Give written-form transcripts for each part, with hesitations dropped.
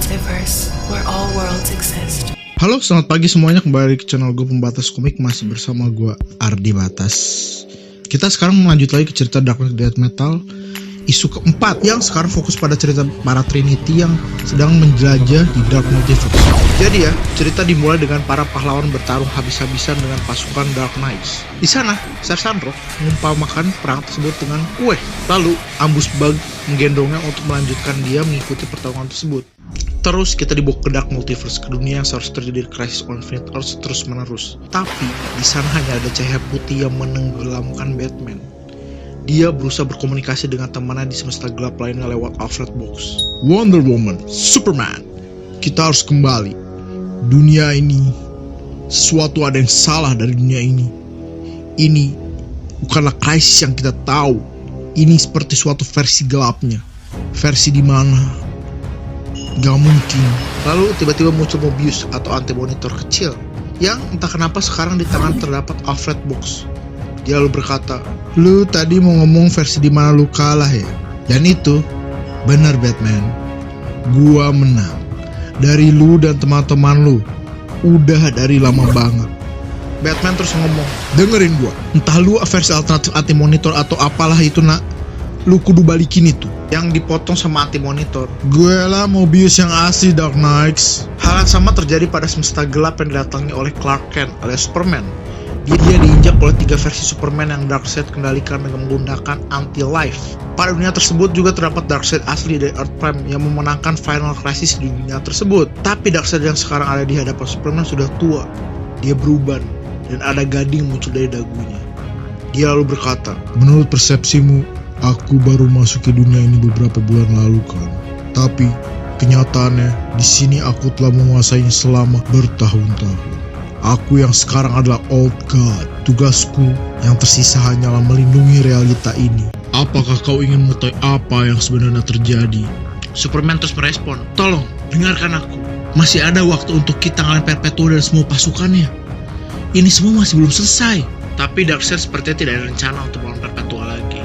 multiverse where all worlds exist. Halo, selamat pagi semuanya, kembali ke channel gue Pembatas Komik, masih bersama gue Ardi Batas. Kita sekarang melanjut lagi ke cerita Dark Knight Death Metal isu keempat, yang sekarang fokus pada cerita para Trinity yang sedang menjelajah di Dark Multiverse. Jadi ya, cerita dimulai dengan para pahlawan bertarung habis-habisan dengan pasukan Dark Knights. Di sana, Sersan Rock mengumpamakan perang tersebut dengan kue. Lalu, Ambus Bug menggendongnya untuk melanjutkan dia mengikuti pertarungan tersebut. Terus kita dibawa ke Dark Multiverse, ke dunia yang seharusnya terjadi Crisis on Infinite Earths terus menerus. Tapi di sana hanya ada cahaya putih yang menenggelamkan Batman. Dia berusaha berkomunikasi dengan temannya di semesta gelap lainnya lewat Alfred Box. Wonder Woman, Superman, kita harus kembali. Dunia ini, sesuatu ada yang salah dari dunia ini. Ini bukanlah krisis yang kita tahu. Ini seperti suatu versi gelapnya, versi di mana gak mungkin. Lalu tiba-tiba muncul Mobius atau anti-monitor kecil yang entah kenapa sekarang di tangan terdapat Alfred Box. Dia lalu berkata, "Lu tadi mau ngomong versi di mana lu kalah ya?" Dan itu benar, Batman. Gua menang. Dari lu dan teman-teman lu. Udah dari lama banget. Batman terus ngomong, "Dengerin gua. Entah lu versi alternatif anti-monitor atau apalah itu, nak. Lu kudu balikin itu." Yang dipotong sama anti-monitor. "Gue lah Mobius yang asli, Dark Knights." Hal yang sama terjadi pada semesta gelap yang didatangi oleh Clark Kent alias Superman. Dia diinjak oleh 3 versi Superman yang Darkseid kendalikan dengan menggunakan anti-life. Pada dunia tersebut juga terdapat Darkseid asli dari Earth Prime yang memenangkan Final Crisis di dunia tersebut. Tapi Darkseid yang sekarang ada di hadapan Superman sudah tua. Dia beruban dan ada gading muncul dari dagunya. Dia lalu berkata, "Menurut persepsimu, aku baru masuk ke dunia ini beberapa bulan lalu kan. Tapi kenyataannya di sini aku telah menguasainya selama bertahun-tahun. Aku yang sekarang adalah Old God. Tugasku yang tersisa hanyalah melindungi realita ini. Apakah kau ingin mengetahui apa yang sebenarnya terjadi?" Superman terus merespon, "Tolong, dengarkan aku. Masih ada waktu untuk kita ngalahin Perpetua dan semua pasukannya. Ini semua masih belum selesai." Tapi Darkseid sepertinya tidak ada rencana untuk melawan Perpetua lagi.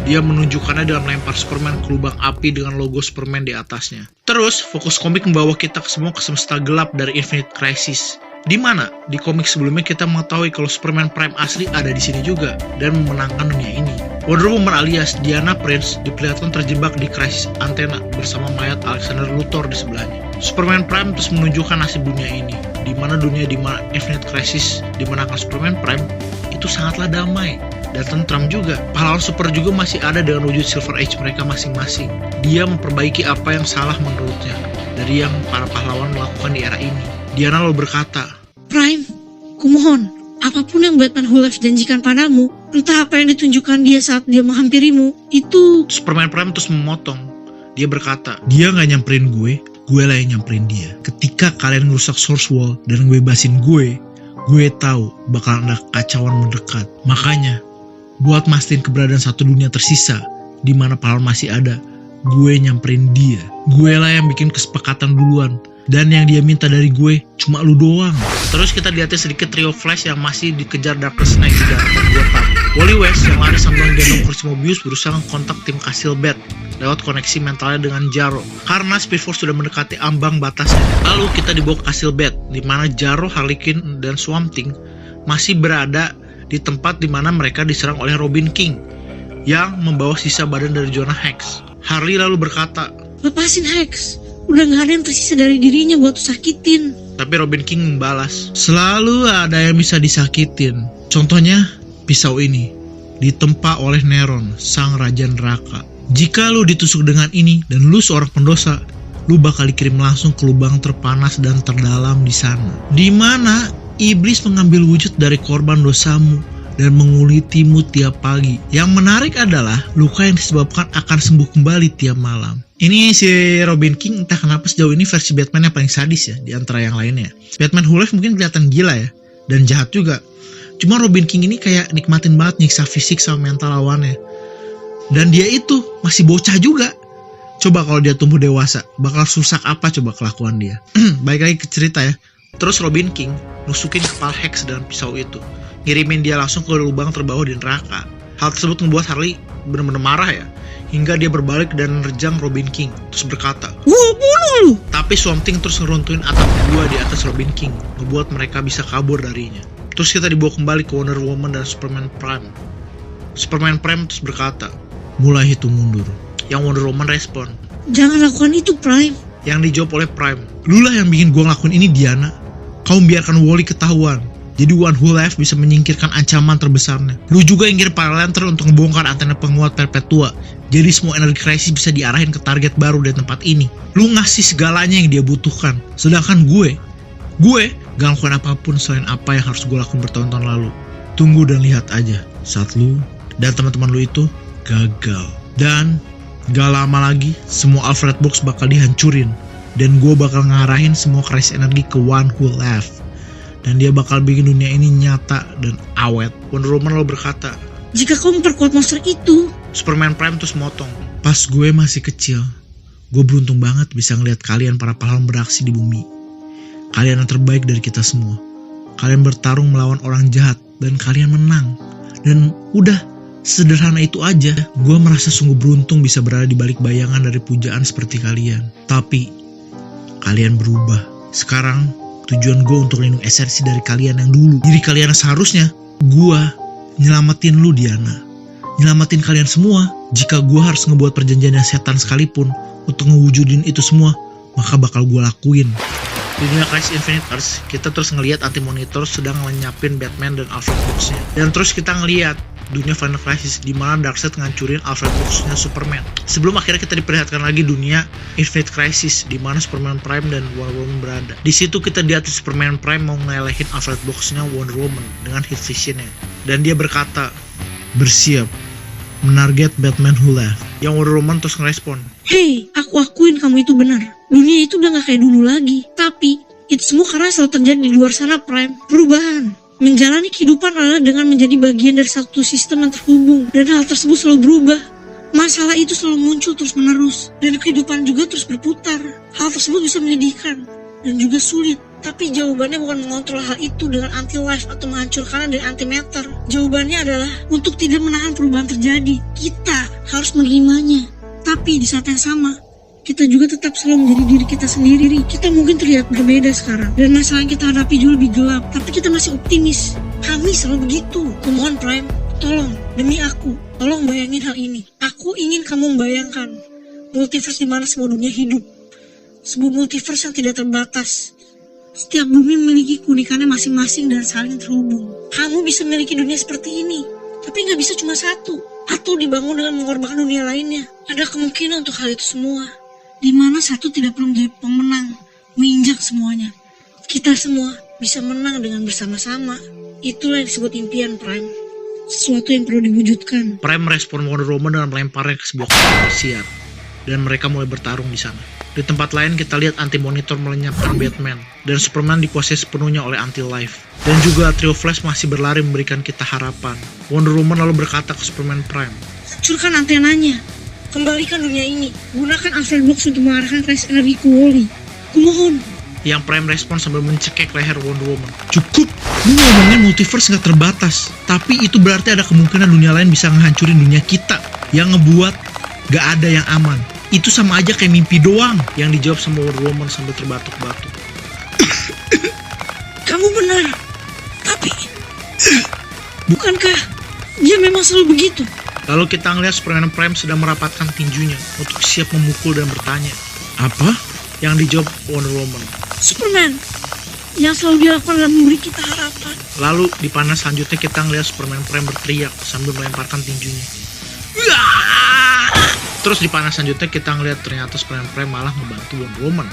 Dia menunjukkannya dengan melempar Superman ke lubang api dengan logo Superman di atasnya. Terus, fokus komik membawa kita ke semesta gelap dari Infinite Crisis. Di mana di komik sebelumnya kita mengetahui kalau Superman Prime asli ada di sini juga dan memenangkan dunia ini. Wonder Woman alias Diana Prince diperlihatkan terjebak di krisis antena bersama mayat Alexander Luthor di sebelahnya. Superman Prime terus menunjukkan nasib dunia ini, di mana dunia di mana Infinite Crisis dimenangkan Superman Prime itu sangatlah damai dan tentram juga. Pahlawan super juga masih ada dengan wujud Silver Age mereka masing-masing. Dia memperbaiki apa yang salah menurutnya dari yang para pahlawan melakukan di era ini. Diana lalu berkata, "Prime, kumohon, apapun yang Batman Who Lives janjikan padamu, entah apa yang ditunjukkan dia saat dia menghampirimu, itu..." Superman Prime terus memotong. Dia berkata, "Dia gak nyamperin gue lah yang nyamperin dia. Ketika kalian ngerusak Source Wall dan ngebebasin gue tahu bakal ada kacauan mendekat. Makanya, buat mastiin keberadaan satu dunia tersisa, di mana pahlawan masih ada, gue nyamperin dia. Gue lah yang bikin kesepakatan duluan. Dan yang dia minta dari gue cuma lu doang." Terus kita lihatnya sedikit trio Flash yang masih dikejar Darkest Knight di daratan Gotham. Wally West yang lari sambil menggendong kursi Mobius berusaha kontak tim Castle Bat lewat koneksi mentalnya dengan Jarro karena Speed Force sudah mendekati ambang batasnya. Lalu kita dibawa ke Castle Bat di mana Jarro, Harley Quinn, dan Swamp Thing masih berada di tempat di mana mereka diserang oleh Robin King yang membawa sisa badan dari Jonah Hex. Harley lalu berkata, "Lepasin Hex, udah gak ada yang tersisa dari dirinya buat sakitin." Tapi Robin King membalas, "Selalu ada yang bisa disakitin. Contohnya, pisau ini ditempa oleh Neron, sang raja neraka. Jika lu ditusuk dengan ini dan lu seorang pendosa, lu bakal dikirim langsung ke lubang terpanas dan terdalam di sana, di mana iblis mengambil wujud dari korban dosamu dan mengulitimu tiap pagi. Yang menarik adalah luka yang disebabkan akan sembuh kembali tiap malam." Ini si Robin King entah kenapa sejauh ini versi Batman yang paling sadis ya di antara yang lainnya. Batman Who Lives mungkin kelihatan gila ya dan jahat juga. Cuma Robin King ini kayak nikmatin banget nyiksa fisik sama mental lawannya. Dan dia itu masih bocah juga. Coba kalau dia tumbuh dewasa, bakal susah apa coba kelakuan dia. Baik lagi ke cerita ya. Terus Robin King nusukin kepala Hex dengan pisau itu, ngirimin dia langsung ke lubang terbawah di neraka. Hal tersebut membuat Harley benar-benar marah ya, hingga dia berbalik dan menerjang Robin King, terus berkata, Gua bunuh lu. tapi Swamp Thing terus ngeruntuhin atap gua di atas Robin King, ngebuat mereka bisa kabur darinya. Terus kita dibawa kembali ke Wonder Woman dan Superman Prime. Superman Prime terus berkata, mulai hitung mundur. Yang Wonder Woman respon, Jangan lakukan itu, Prime. yang dijawab oleh Prime, lu lah yang bikin gua ngelakuin ini, Diana. Kau membiarkan Wally ketahuan, jadi One Who Left bisa menyingkirkan ancaman terbesarnya. Lu juga yang kirim para lantern untuk membongkar antena penguat Perpetua, jadi semua energi krisis bisa diarahin ke target baru di tempat ini. Lu ngasih segalanya yang dia butuhkan, sedangkan gue gak lakukan apapun selain apa yang harus gue lakukan bertahun-tahun lalu. Tunggu dan lihat aja saat lu dan teman-teman lu itu gagal. Dan gak lama lagi semua Alfred Box bakal dihancurin, dan gue bakal ngarahin semua krisis energi ke One Who Left, dan dia bakal bikin dunia ini nyata dan awet. Wonder Woman lo berkata, Jika kau memperkuat monster itu, Superman Prime terus motong, pas gue masih kecil, gue beruntung banget bisa ngeliat kalian para pahlawan beraksi di bumi. Kalian yang terbaik dari kita semua. Kalian bertarung melawan orang jahat dan kalian menang. Dan udah, sederhana itu aja. Gue merasa sungguh beruntung bisa berada di balik bayangan dari pujaan seperti kalian. Tapi kalian berubah. Sekarang tujuan gue untuk lindung esensi dari kalian yang dulu. Jadi kalian seharusnya gue nyelamatin lu, Diana. Nyelamatin kalian semua. Jika gue harus ngebuat perjanjian yang setan sekalipun untuk ngewujudin itu semua, maka bakal gue lakuin. Di dunia Crisis Infinite Earths, kita terus ngelihat Anti-Monitor sedang lenyapin Batman dan Alfred Box-nya. Dan terus kita ngelihat dunia Final Crisis di mana Darkseid ngancurin Alfred Box-nya Superman. Sebelum akhirnya kita diperlihatkan lagi dunia Infinite Crisis di mana Superman Prime dan Wonder Woman berada. Di situ kita lihat Superman Prime mau ngelehin Alfred Box-nya Wonder Woman dengan hit vision-nya. Dan dia berkata, bersiap menarget Batman Who Left. Yang Wonder Woman terus ngerespon, Hei, aku akuin kamu itu benar. Dunia itu udah gak kayak dulu lagi. Tapi, itu semua karena selalu terjadi di luar sana, Prime. Perubahan. Menjalani kehidupan adalah dengan menjadi bagian dari satu sistem yang terhubung. Dan hal tersebut selalu berubah. Masalah itu selalu muncul terus menerus. Dan kehidupan juga terus berputar. Hal tersebut bisa menyedihkan. Dan juga sulit. Tapi jawabannya bukan mengontrol hal itu dengan anti-life atau menghancurkannya dari anti-matter. Jawabannya adalah untuk tidak menahan perubahan terjadi. Kita harus menerimanya. Tapi di saat yang sama, kita juga tetap selalu menjadi diri kita sendiri. Kita mungkin terlihat berbeda sekarang. Dan masalah yang kita hadapi juga lebih gelap. Tapi kita masih optimis. Kami selalu begitu. Kumohon Prime, tolong, demi aku, tolong bayangin hal ini. Aku ingin kamu membayangkan multiverse di mana semua dunia hidup. Sebuah multiverse yang tidak terbatas. Setiap bumi memiliki keunikannya masing-masing dan saling terhubung. Kamu bisa memiliki dunia seperti ini, tapi nggak bisa cuma satu. Atau dibangun dengan mengorbankan dunia lainnya. Ada kemungkinan untuk hal itu semua. Di mana satu tidak perlu menjadi pemenang, menginjak semuanya. Kita semua bisa menang dengan bersama-sama. Itulah yang disebut impian, Prime. Sesuatu yang perlu diwujudkan. Prime merespon Wonder Woman dengan melemparnya ke sebuah kapal pesiar. Dan mereka mulai bertarung di sana. Di tempat lain kita lihat Anti-Monitor melenyapkan Batman dan Superman dikuasai sepenuhnya oleh Anti-Life. Dan juga trio Flash masih berlari memberikan kita harapan. Wonder Woman lalu berkata ke Superman Prime, Hancurkan antenanya. Kembalikan dunia ini. Gunakan Alfred Box untuk mengarahkan krisis energi ke Wally. Kumohon. Yang Prime respon sambil mencekik leher Wonder Woman. Cukup, lu ngomongin multiverse gak terbatas. Tapi itu berarti ada kemungkinan dunia lain bisa ngehancurin dunia kita. Yang ngebuat gak ada yang aman. Itu sama aja kayak mimpi doang. Yang dijawab sama Wonder Woman sambil terbatuk-batuk. Kamu benar. Tapi, bukankah dia memang selalu begitu? Lalu kita ngeliat Superman Prime sedang merapatkan tinjunya untuk siap memukul dan bertanya, apa? Yang dijawab Wonder Woman, Superman, yang selalu dilakukan adalah memberi kita harapan. Lalu di panel selanjutnya kita ngeliat Superman Prime berteriak sambil melemparkan tinjunya. Terus di panel selanjutnya kita ngeliat ternyata Superman Prime malah membantu Wonder Woman.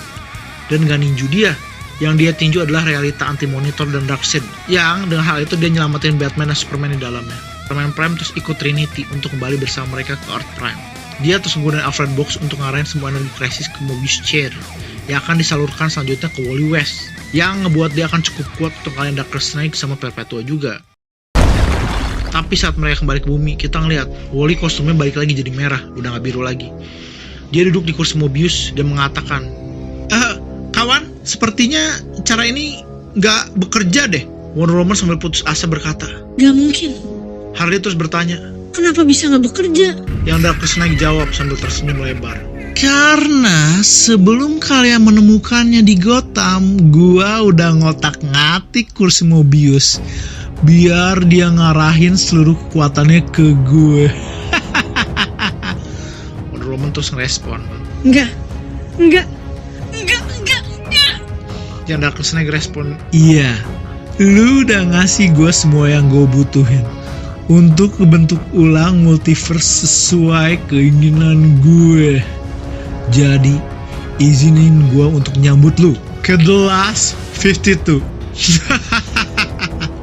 Dan gak ninju dia. Yang dia tinju adalah realita Anti-Monitor dan Darkseid. Yang dengan hal itu dia nyelamatin Batman dan Superman di dalamnya. Superman Prime terus ikut Trinity untuk kembali bersama mereka ke Earth Prime. Dia terus menggunakan Alfred Box untuk ngarahin semua energi krisis ke Mobius Chair yang akan disalurkan selanjutnya ke Wally West, yang ngebuat dia akan cukup kuat untuk ngalahin Dark Snake sama Perpetua juga. Tapi saat mereka kembali ke bumi, kita ngeliat Wally kostumnya balik lagi jadi merah, udah gak biru lagi. Dia duduk di kursi Mobius dan mengatakan, kawan, sepertinya cara ini gak bekerja deh. Wonder Woman sambil putus asa berkata, Gak mungkin. Harley terus bertanya, kenapa bisa nggak bekerja? Yang Darkness Knight jawab sambil tersenyum lebar. Karena sebelum kalian menemukannya di Gotham, gua udah ngotak-ngatik kursi Mobius biar dia ngarahin seluruh kekuatannya ke gue. Wonder Woman terus ngerespon. Enggak. Yang Darkness Knight respon, iya, lu udah ngasih gue semua yang gue butuhin untuk membentuk ulang multiverse sesuai keinginan gue. Jadi izinin gue untuk nyambut lu ke The Last 52.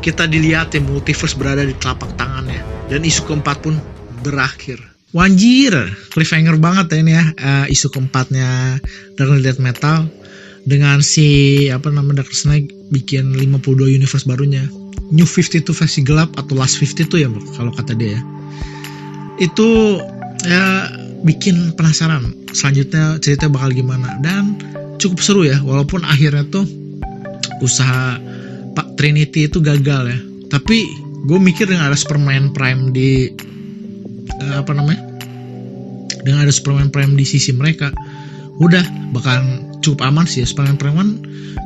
Kita dilihat ya, multiverse berada di telapak tangannya dan isu keempat pun berakhir. Wanjir, cliffhanger banget ya ini ya, isu keempatnya Dark Knight Metal dengan si Darkness Knight bikin 52 universe barunya. New 52 versi gelap atau Last 52 ya kalau kata dia ya. Itu ya bikin penasaran selanjutnya cerita bakal gimana, dan cukup seru ya, walaupun akhirnya tuh usaha Pak Trinity itu gagal ya. Tapi gue mikir dengan ada Superman Prime di dengan ada Superman Prime di sisi mereka, udah bakalan cukup aman sih ya. Superman Prime kan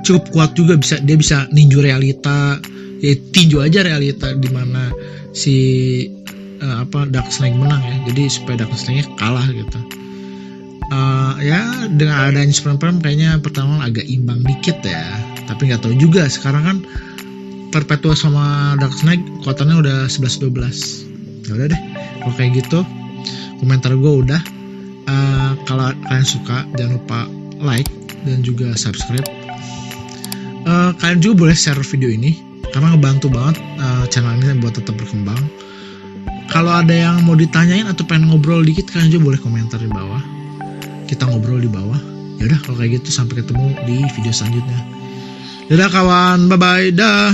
cukup kuat juga, dia bisa ninju realita, ya tinju aja realita di mana si Darkness Knight menang ya. Jadi supaya Darkness Knight kalah gitu. Ya dengan adanya Superman Prime kayaknya pertama agak imbang dikit ya. Tapi nggak tahu juga, sekarang kan Perpetua sama Darkness Knight kekuatannya udah 11-12. Ya udah deh, kalau kayak gitu komentar gue udah. Kalau kalian suka jangan lupa like dan juga subscribe. Kalian juga boleh share video ini karena ngebantu banget channel ini buat tetap berkembang. Kalau ada yang mau ditanyain atau pengen ngobrol dikit, kalian juga boleh komentar di bawah. Kita ngobrol di bawah. Ya udah kalau kayak gitu, sampai ketemu di video selanjutnya. Dadah kawan, bye bye, dah.